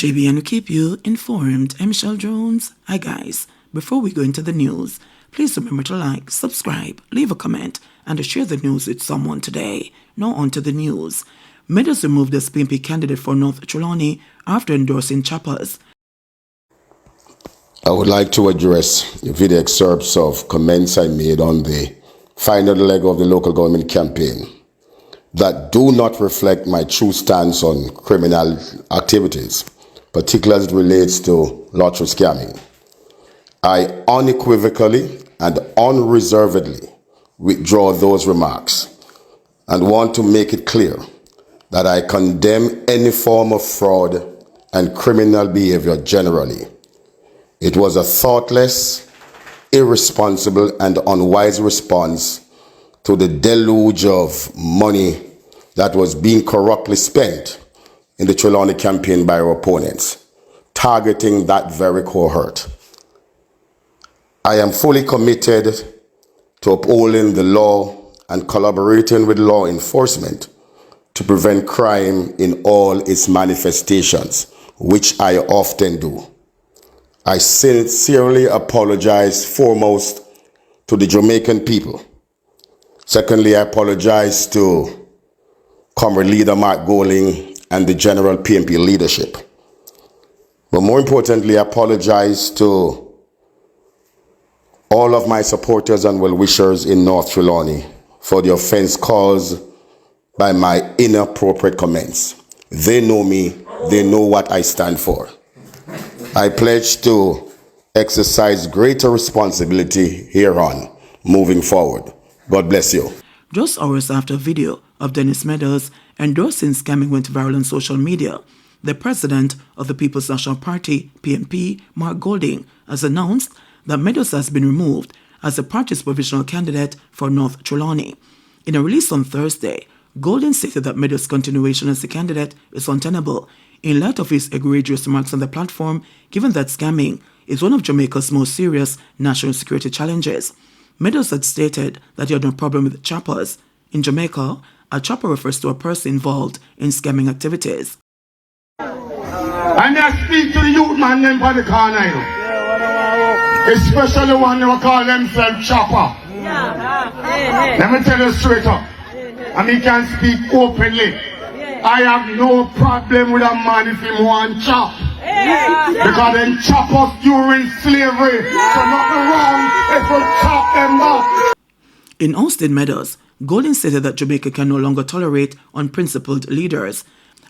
JBNN will keep you informed. I'm Michelle Jones. Hi guys, before we go into the news, please remember to like, subscribe, leave a comment, and to share the news with someone today. Now on to the news. Meadows removed as PNP candidate for North Trelawney after endorsing choppers. I would like to address the video excerpts of comments I made on the final leg of the local government campaign that do not reflect my true stance on criminal activities, particularly as it relates to lottery scamming. I unequivocally and unreservedly withdraw those remarks and want to make it clear that I condemn any form of fraud and criminal behavior generally. It was a thoughtless, irresponsible, and unwise response to the deluge of money that was being corruptly spent in the Trelawney campaign by our opponents, targeting that very cohort. I am fully committed to upholding the law and collaborating with law enforcement to prevent crime in all its manifestations, which I often do. I sincerely apologize foremost to the Jamaican people. Secondly, I apologize to Comrade Leader Mark Golding and the general PNP leadership. But more importantly, I apologize to all of my supporters and well-wishers in North Trelawney for the offense caused by my inappropriate comments. They know me, they know what I stand for. I pledge to exercise greater responsibility hereon moving forward. God bless you. Just hours after a video of Dennis Meadows endorsing scamming went viral on social media, the president of the People's National Party, PNP, Mark Golding, has announced that Meadows has been removed as the party's provisional candidate for North Trelawney. In a release on Thursday, Golding stated that Meadows' continuation as the candidate is untenable in light of his egregious remarks on the platform, given that scamming is one of Jamaica's most serious national security challenges. Meadows had stated that he had no problem with choppers. In Jamaica, a chopper refers to a person involved in scamming activities. And I speak to the youth man them for the corner, you know. Especially one who call themselves chopper. Let me tell you straight up. And he can speak openly. I have no problem with a man if he want chop. Because them chop us during slavery. So nothing wrong if we chop them back. In Austin Meadows, Golding stated that Jamaica can no longer tolerate unprincipled leaders.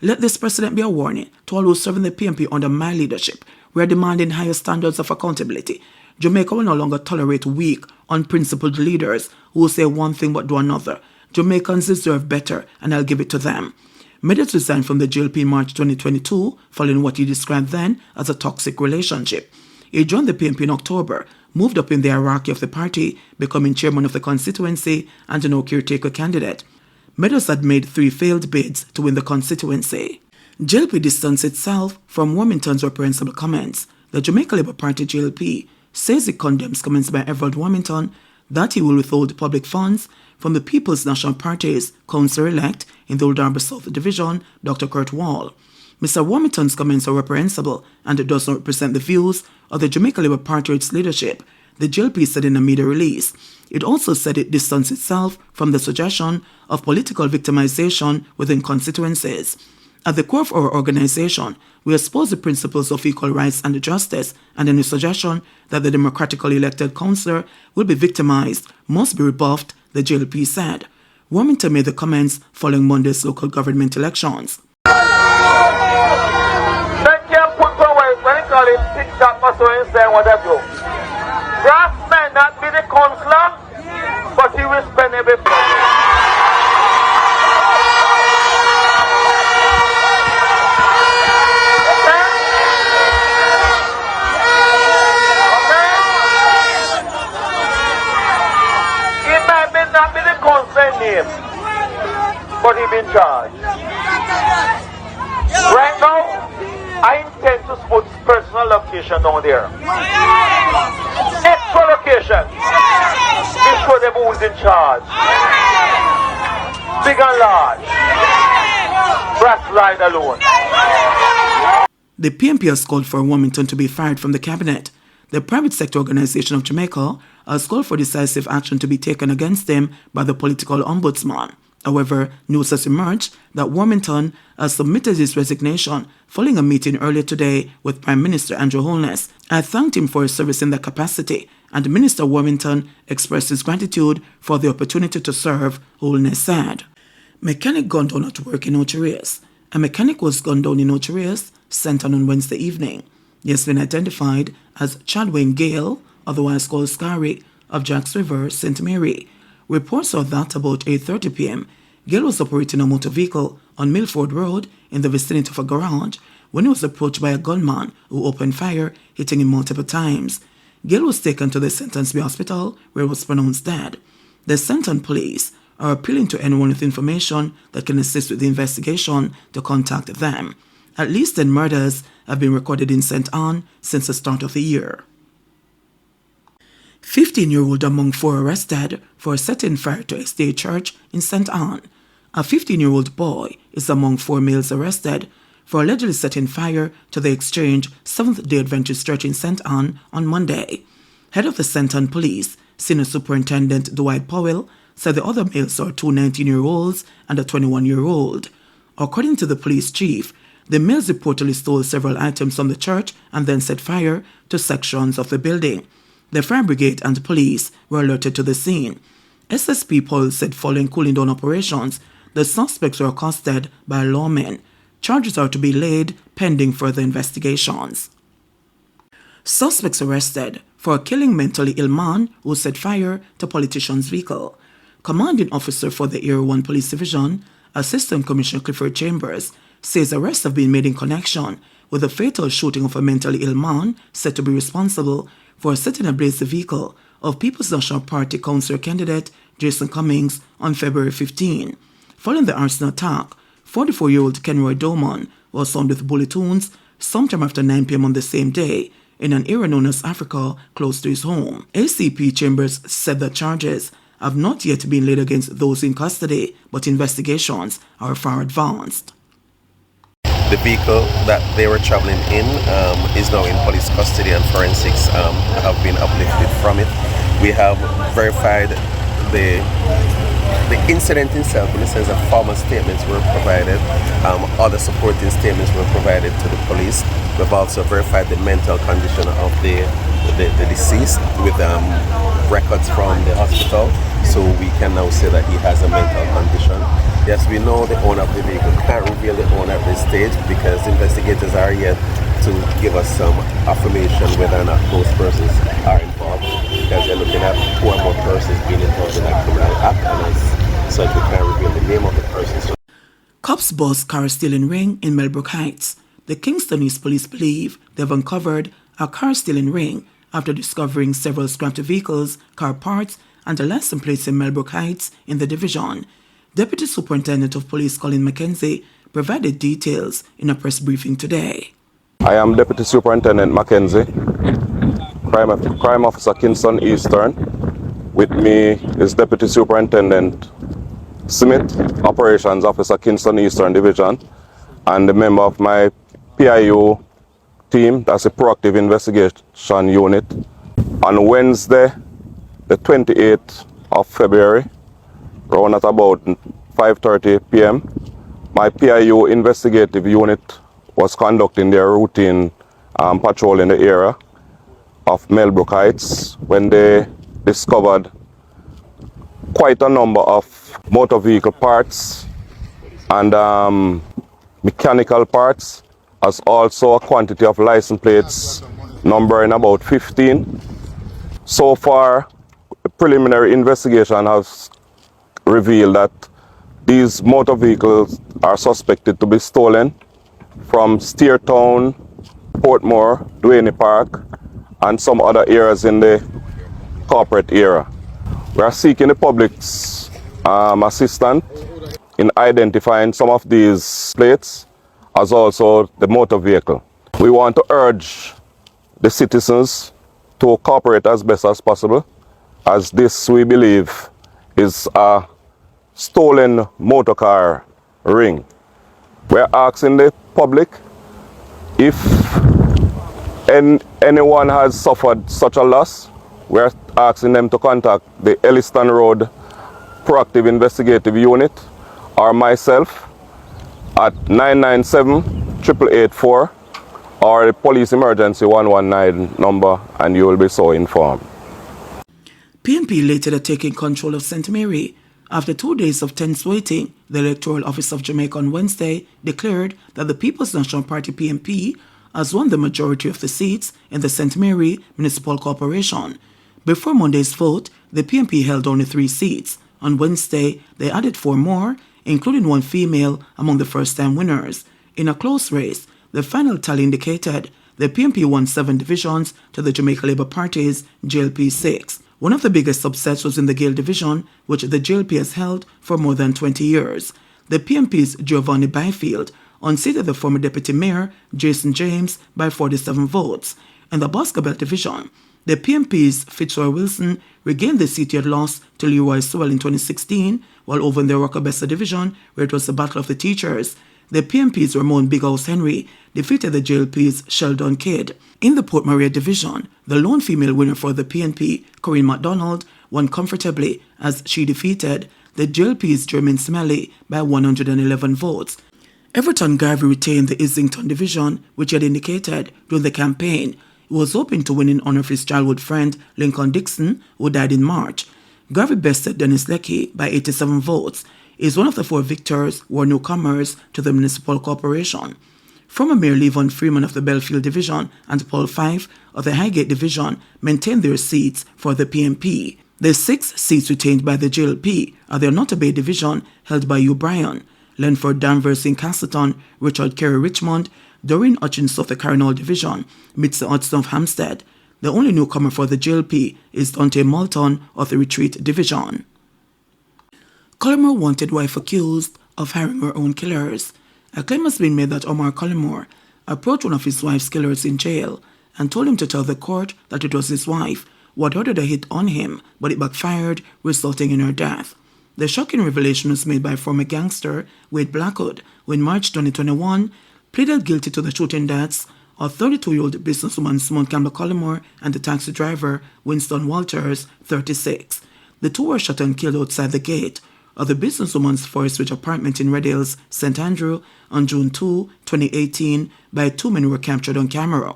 Let this precedent be a warning to all who serve in the PNP under my leadership. We are demanding higher standards of accountability. Jamaica will no longer tolerate weak, unprincipled leaders who will say one thing but do another. Jamaicans deserve better, and I'll give it to them. Meadows resigned from the JLP in March 2022, following what he described then as a toxic relationship. He joined the PNP in October, moved up in the hierarchy of the party, becoming chairman of the constituency and a no caretaker candidate. Meadows had made 3 failed bids to win the constituency. JLP distanced itself from Warmington's reprehensible comments. The Jamaica Labour Party JLP says it condemns comments by Everald Warmington that he will withhold public funds from the People's National Party's councillor-elect in the Old Harbour South Division, Dr. Kurt Wall. Mr. Warmington's comments are reprehensible and it does not represent the views of the Jamaica Labour Party or its leadership, the JLP said in a media release. It also said it distanced itself from the suggestion of political victimization within constituencies. At the core of our organization, we espouse the principles of equal rights and justice, and any suggestion that the democratically elected councillor will be victimized must be rebuffed, the JLP said. Warmington made the comments following Monday's local government elections. They can't put away when they call it TikTok or so and say what they do. That may not be the councillor, but he will spend every name, but he been charged. Right now, I intend to put personal location down there. Extra location. Be sure them who's in charge. Big and large. Brass ride alone. The PNP has called for Wilmington to be fired from the cabinet. The private sector organization of Jamaica has called for decisive action to be taken against him by the political ombudsman. However, news has emerged that Wilmington has submitted his resignation following a meeting earlier today with Prime Minister Andrew Holness. I thanked him for his service in that capacity, and Minister Wilmington expressed his gratitude for the opportunity to serve, Holness said. Mechanic gunned down at work in Ocho Rios. A mechanic was gunned down in Ocho Rios, Centon on Wednesday evening. He has been identified as Chadwayne Gale, otherwise called Scary, of Jacks River, St. Mary. Reports are that about 8:30 p.m., Gale was operating a motor vehicle on Milford Road in the vicinity of a garage when he was approached by a gunman who opened fire, hitting him multiple times. Gale was taken to the St. Anne's Hospital, where he was pronounced dead. The St. Anne police are appealing to anyone with information that can assist with the investigation to contact them. At least 10 murders have been recorded in St. Anne since the start of the year. 15-year-old among 4 arrested for setting fire to a state church in St. Anne. A 15-year-old boy is among 4 males arrested for allegedly setting fire to the Exchange Seventh-day Adventist Church in St. Anne on Monday. Head of the St. Anne Police, Senior Superintendent Dwight Powell, said the other males are 2 19-year-olds and a 21-year-old. According to the police chief, the males reportedly stole several items from the church and then set fire to sections of the building. The fire brigade and police were alerted to the scene. SSP Powell said following cooling down operations, the suspects were accosted by lawmen. Charges are to be laid pending further investigations. Suspects arrested for killing mentally ill man who set fire to politician's vehicle. Commanding officer for the Area 1 Police Division, Assistant Commissioner Clifford Chambers, says arrests have been made in connection with the fatal shooting of a mentally ill man said to be responsible for setting ablaze the vehicle of People's National Party councillor candidate Jason Cummings on February 15. Following the arson attack, 44-year-old Kenroy Doman was found with bullet wounds sometime after 9 p.m. on the same day in an area known as Africa close to his home. ACP Chambers said that charges have not yet been laid against those in custody, but investigations are far advanced. The vehicle that they were traveling in is now in police custody, and forensics have been uplifted from it. We have verified the incident itself in the sense that formal statements were provided, other supporting statements were provided to the police. We've also verified the mental condition of the deceased with records from the hospital, so we can now say that he has a mental condition. Yes, we know the owner of the vehicle. Can't reveal the owner at this stage because investigators are yet to give us some affirmation whether or not those persons are involved, because they're looking at 2 or more persons being involved in that criminal act, and as such we can't reveal the name of the persons. Cops bust car stealing ring in Melbrook Heights. The Kingston East Police believe they've uncovered a car stealing ring after discovering several scrapped vehicles, car parts, and a license plate in Melbrook Heights in the division. Deputy Superintendent of Police Colin McKenzie provided details in a press briefing today. I am Deputy Superintendent McKenzie, Crime Officer Kingston Eastern. With me is Deputy Superintendent Smith, Operations Officer Kingston Eastern Division, and the member of my PIU team, that's a proactive investigation unit. On Wednesday, the 28th of February, around at about 5:30 p.m., my PIU investigative unit was conducting their routine patrol in the area of Melbrook Heights when they discovered quite a number of motor vehicle parts and mechanical parts, as also a quantity of license plates numbering about 15. So far, the preliminary investigation has revealed that these motor vehicles are suspected to be stolen from Steertown, Portmore, Duane Park, and some other areas in the corporate area. We are seeking the public's assistance in identifying some of these plates, as also the motor vehicle. We want to urge the citizens to cooperate as best as possible, as this, we believe, is a stolen motor car ring. We're asking the public If anyone has suffered such a loss, we're asking them to contact the Elliston Road Proactive Investigative Unit or myself at 997-8884 or the Police Emergency 119 number, and you will be so informed. PNP later had taken control of St. Mary. After 2 days of tense waiting, the Electoral Office of Jamaica on Wednesday declared that the People's National Party PNP has won the majority of the seats in the St. Mary Municipal Corporation. Before Monday's vote, the PNP held only 3 seats. On Wednesday, they added 4 more, including 1 female among the first-time winners. In a close race, the final tally indicated the PNP won 7 divisions to the Jamaica Labour Party's JLP 6. One of the biggest upsets was in the Gale division, which the JLP has held for more than 20 years. The PNP's Giovanni Byfield unseated the former Deputy Mayor, Jason James, by 47 votes. In the Bosco Belt division, the PNP's Fitzroy Wilson regained the seat he had lost to Leroy Sewell in 2016, while over in the Rockabessa division, where it was the Battle of the Teachers, the PNP's Ramon Big House Henry defeated the JLP's Sheldon Kidd. In the Port Maria division, the lone female winner for the PNP, Corinne MacDonald, won comfortably as she defeated the JLP's Jermaine Smelly by 111 votes. Everton Garvey retained the Islington division, which he had indicated during the campaign he was hoping to win in honor of his childhood friend Lincoln Dixon, who died in March. Garvey bested Dennis Leckie by 87 votes. He is one of the 4 victors who are newcomers to the municipal corporation. Former Mayor Levon Freeman of the Belfield division and Paul Fife of the Highgate division maintained their seats for the PNP. The 6 seats retained by the JLP are the Onoto Bay division held by Hugh Bryan, Lenford Danvers in Castleton, Richard Carey Richmond, Doreen Hutchins of the Carrinal division, Mitzi Hudson of Hampstead. The only newcomer for the JLP is Dante Moulton of the Retreat division. Collymore wanted wife accused of hiring her own killers. A claim has been made that Omar Collymore approached one of his wife's killers in jail and told him to tell the court that it was his wife who had ordered a hit on him, but it backfired, resulting in her death. The shocking revelation was made by former gangster Wade Blackwood, who in March 2021 pleaded guilty to the shooting deaths of 32-year-old businesswoman Simone Campbell Collymore and the taxi driver Winston Walters, 36. The 2 were shot and killed outside the gate of the businesswoman's Forest Ridge apartment in Red Hills, St. Andrew, on June 2, 2018, by 2 men who were captured on camera.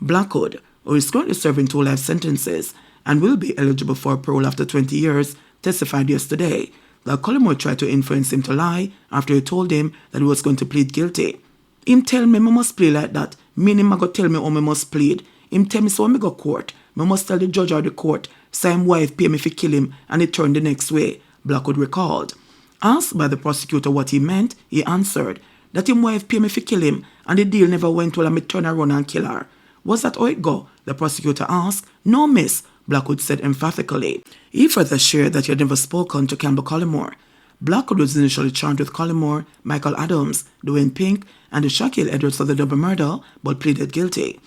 Blackwood, who is currently serving 2 life sentences and will be eligible for parole after 20 years, testified yesterday that Collymore tried to influence him to lie after he told him that he was going to plead guilty. Him tell me must play like that, meaning I go tell me how me must plead. Him tell me so me go court, me must tell the judge or the court, so him wife pay me fi kill him and it turned the next way, Blackwood recalled. Asked by the prosecutor what he meant, he answered that him wife pay me fi kill him and the deal never went well and me turn around and kill her. Was that how it go? The prosecutor asked. No, miss, Blackwood said emphatically. He further shared that he had never spoken to Campbell Collymore. Blackwood was initially charged with Collymore, Michael Adams, Dwayne Pink, and the Shaquille Edwards of the double murder, but pleaded guilty.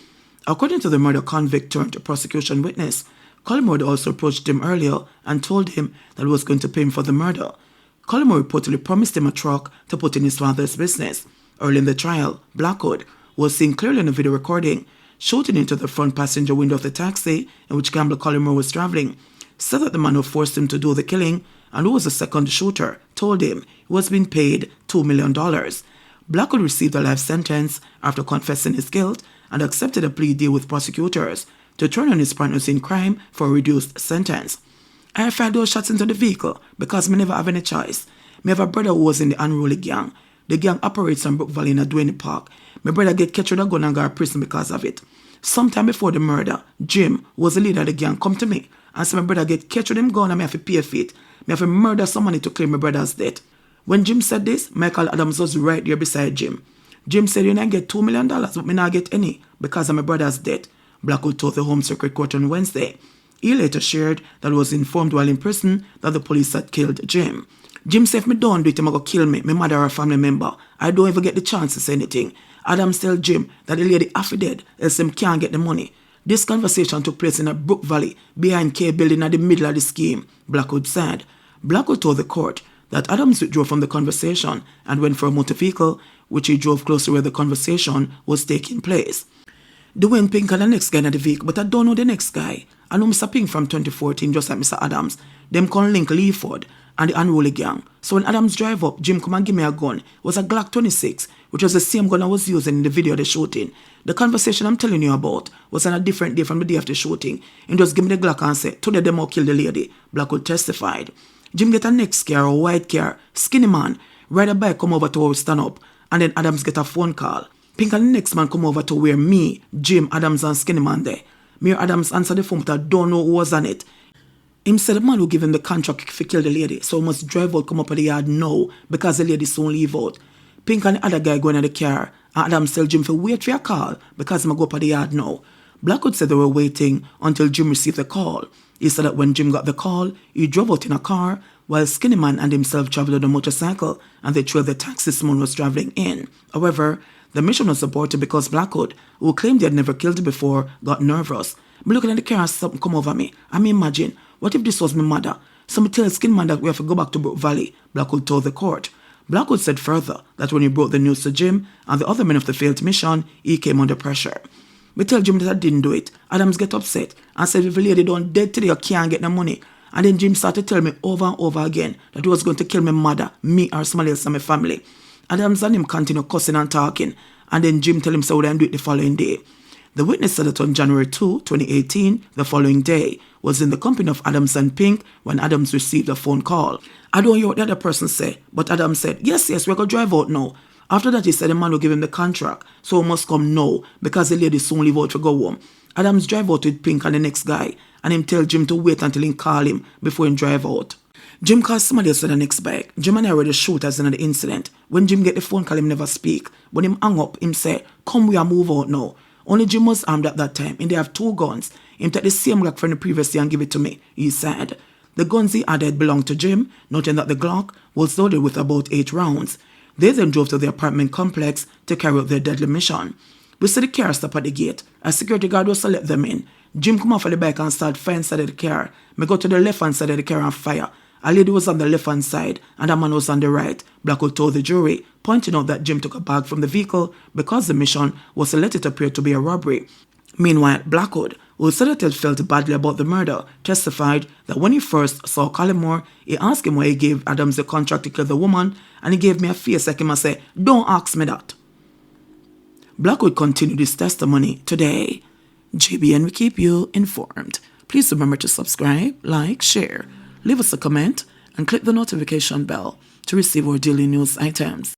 According to the murder convict turned prosecution witness, Collymore had also approached him earlier and told him that he was going to pay him for the murder. Collymore reportedly promised him a truck to put in his father's business. Early in the trial, Blackwood was seen clearly in a video recording, shooting into the front passenger window of the taxi in which Campbell Collymore was traveling, said that the man who forced him to do the killing and who was the second shooter told him he was being paid $2 million. Blackwood received a life sentence after confessing his guilt and accepted a plea deal with prosecutors to turn on his partners in crime for a reduced sentence. I fired those shots into the vehicle because me never have any choice. Me have a brother who was in the unruly gang. The gang operates on Brook Valley in Adwene Park. My brother get catch with a gun and go to prison because of it. Sometime before the murder, Jim, who was the leader of the gang, come to me and said my brother get catch with him gun and me have to pay for it. Me have to murder somebody to claim my brother's death. When Jim said this, Michael Adams was right there beside Jim. Jim said, you not get $2 million, but me not get any because of my brother's death. Blackwood told the Home Circuit Court on Wednesday. He later shared that he was informed while in prison that the police had killed Jim. Jim said, if me don't do it, him go kill me, my mother or a family member. I don't ever get the chance to say anything. Adams told Jim that the lady half dead, else him can't get the money. This conversation took place in a Brook Valley, behind K building at the middle of the scheme, Blackwood said. Blackwood told the court that Adams withdrew from the conversation and went for a motor vehicle which he drove close to where the conversation was taking place. Dwayne Pink and the next guy in the vehicle, but I don't know the next guy. I know Mr. Pink from 2014, just like Mr. Adams. Them can link Leaford and the Unruly Gang. So when Adams drive up, Jim come and give me a gun. It was a Glock 26, which was the same gun I was using in the video of the shooting. The conversation I'm telling you about was on a different day from the day of the shooting. He just give me the Glock and say, today them all kill the lady. Blackwood testified. Jim get a next car, a white car, skinny man, ride a bike come over to where we stand up, and then Adams get a phone call. Pink and the next man come over to where me, Jim, Adams and skinny man there. Me or Adams answer the phone, but I don't know who was on it. Him said the man who give him the contract to kill the lady, so he must drive out, come up at the yard now, because the lady soon leave out. Pink and the other guy going in the car, and Adams tell Jim to wait for a call, because he go up at the yard now. Blackwood said they were waiting until Jim received the call. He said that when Jim got the call, he drove out in a car, while Skinny Man and himself traveled on a motorcycle, and they trailed the taxi someone was traveling in. However, the mission was aborted because Blackwood, who claimed he had never killed before, got nervous. Me looking at the car and something come over me. I mean, imagine, what if this was my mother? So me tell Skinny Man that we have to go back to Brook Valley, Blackwood told the court. Blackwood said further that when he brought the news to Jim and the other men of the failed mission, he came under pressure. Me tell Jim that I didn't do it. Adams get upset and said if the lady don't dead today, you can't get no money. And then Jim started telling me over and over again that he was going to kill my mother, me or somebody else in my family. Adams and him continue cussing and talking, and then Jim tell him so they do it the following day. The witness said that on January 2, 2018, the following day, was in the company of Adams and Pink when Adams received a phone call. I don't hear what the other person said, but Adams said, yes, we're going to drive out now. After that, he said the man will give him the contract, so he must come now, because the lady soon leave out to go home. Adams drive out with Pink and the next guy, and him tell Jim to wait until he call him before he drive out. Jim calls somebody else on the next bike. Jim and I were the shooters in the incident. When Jim get the phone call, him never speak. When him hang up, him say, come we are move out now. Only Jim was armed at that time, and they have 2 guns. Him take the same Glock from the previous year and give it to me, he said. The guns he added belonged to Jim, noting that the Glock was loaded with about 8 rounds. They then drove to the apartment complex to carry out their deadly mission. We see the car stop at the gate. A security guard was to let them in. Jim come off of the bike and start firing side of the car. Me go to the left-hand side of the car and fire. A lady was on the left-hand side and a man was on the right, Blackwood told the jury, pointing out that Jim took a bag from the vehicle because the mission was to let it appear to be a robbery. Meanwhile, Blackwood, who said that he felt badly about the murder, testified that when he first saw Collymore, he asked him why he gave Adams the contract to kill the woman, and he gave me a face like him and said, don't ask me that. Blackwood continued his testimony today. JBN will keep you informed. Please remember to subscribe, like, share, leave us a comment, and click the notification bell to receive our daily news items.